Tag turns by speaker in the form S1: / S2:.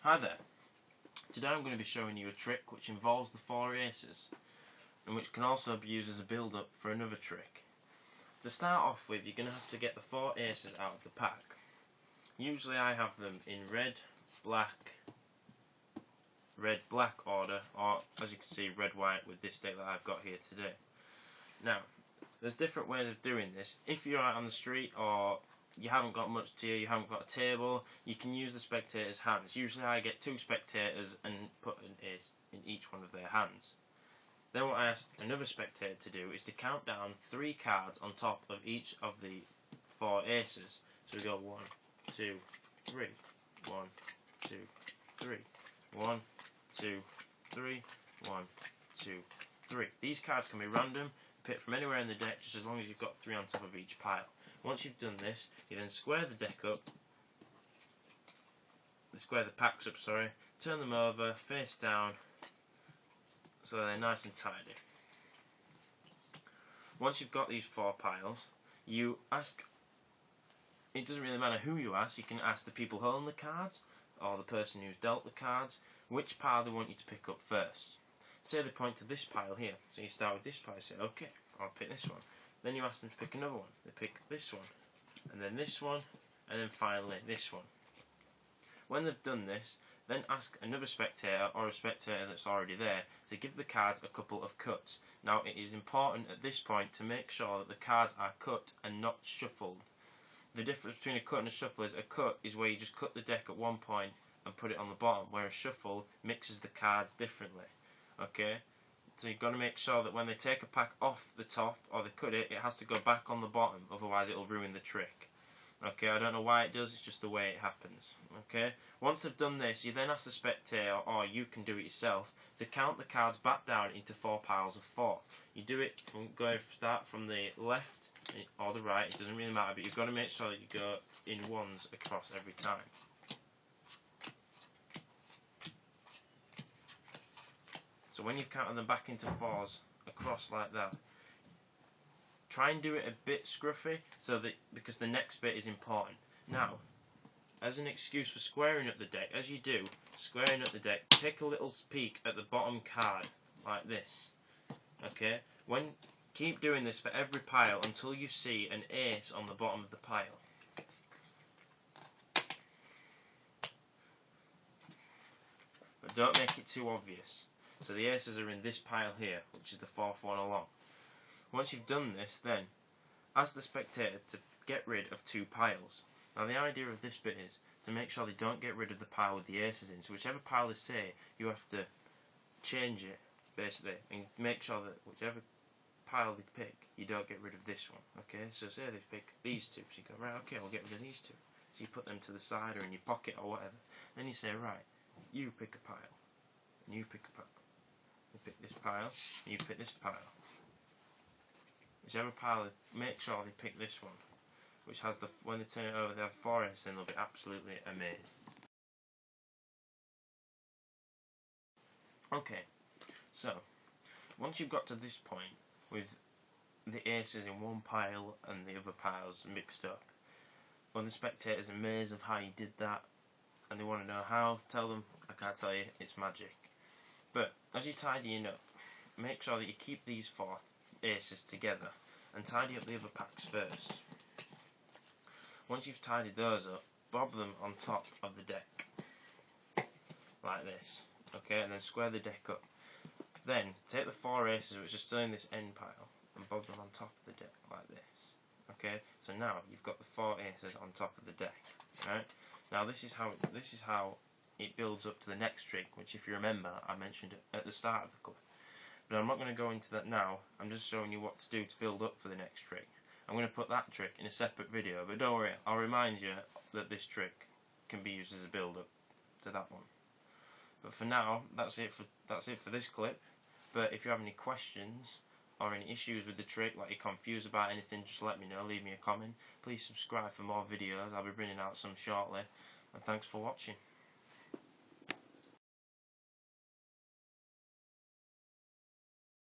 S1: Hi there. Today I'm going to be showing you a trick which involves the 4 aces and which can also be used as a build-up for another trick. To start off with, you're going to have to get the 4 aces out of the pack. Usually I have them in red, black order, or as you can see red, white with this deck that I've got here today. Now, there's different ways of doing this. If you're out on the street or you haven't got much to you haven't got a table, you can use the spectators' hands. Usually I get 2 spectators and put an ace in each one of their hands. Then what I ask another spectator to do is to count down 3 cards on top of each of the 4 aces. So we go 1, 2, 3, 1, 2, 3, 1, 2, 3, 1, 2, 3. These cards can be random, picked from anywhere in the deck, just as long as you've got 3 on top of each pile. Once you've done this, you then square the deck up, square the packs up, turn them over, face down, so they're nice and tidy. Once you've got these 4 piles, you ask, it doesn't really matter who you ask, you can ask the people holding the cards, or the person who's dealt the cards, which pile they want you to pick up first. Say they point to this pile here, so you start with this pile, say, okay, I'll pick this one. Then you ask them to pick another one. They pick this one, and then this one, and then finally this one. When they've done this, then ask another spectator or a spectator that's already there to give the cards a couple of cuts. Now it is important at this point to make sure that the cards are cut and not shuffled. The difference between a cut and a shuffle is a cut is where you just cut the deck at one point and put it on the bottom, where a shuffle mixes the cards differently. Okay? So you've got to make sure that when they take a pack off the top or they cut it, it has to go back on the bottom, otherwise it'll ruin the trick. Okay, I don't know why it does, it's just the way it happens. Okay, once they've done this, you then ask the spectator, or you can do it yourself, to count the cards back down into 4 piles of 4. You do it start from the left or the right, it doesn't really matter, but you've got to make sure that you go in ones across every time. So when you've counted them back into 4s across like that, try and do it a bit scruffy, so that because the next bit is important. Now, as an excuse for squaring up the deck, as you do, squaring up the deck, take a little peek at the bottom card, like this. Okay? Keep doing this for every pile until you see an ace on the bottom of the pile. But don't make it too obvious. So the aces are in this pile here, which is the 4th one along. Once you've done this, then ask the spectator to get rid of 2 piles. Now the idea of this bit is to make sure they don't get rid of the pile with the aces in. So whichever pile they say, you have to change it, basically, and make sure that whichever pile they pick, you don't get rid of this one. Okay, so say they pick these 2, so you go, right, okay, I'll get rid of these 2. So you put them to the side or in your pocket or whatever. Then you say, right, you pick a pile, and you pick a pile. You pick this pile, and you pick this pile. Whichever pile, make sure they pick this one, which has when they turn it over, they have 4 aces, and they'll be absolutely amazed. Okay, so once you've got to this point with the aces in one pile and the other piles mixed up, when the spectator's amazed of how you did that and they want to know how, tell them, I can't tell you, it's magic. But as you tidy up, make sure that you keep these 4 aces together and tidy up the other packs first. Once you've tidied those up, bob them on top of the deck like this, okay, and then square the deck up. Then take the 4 aces which are still in this end pile and bob them on top of the deck like this. Okay, so now you've got the 4 aces on top of the deck. Right? Now this is how it builds up to the next trick, which, if you remember, I mentioned at the start of the clip. But I'm not going to go into that now. I'm just showing you what to do to build up for the next trick. I'm going to put that trick in a separate video, but don't worry, I'll remind you that this trick can be used as a build up to that one. But for now, that's it for this clip. But if you have any questions or any issues with the trick, like you're confused about anything, just let me know, leave me a comment. Please subscribe for more videos, I'll be bringing out some shortly, and thanks for watching.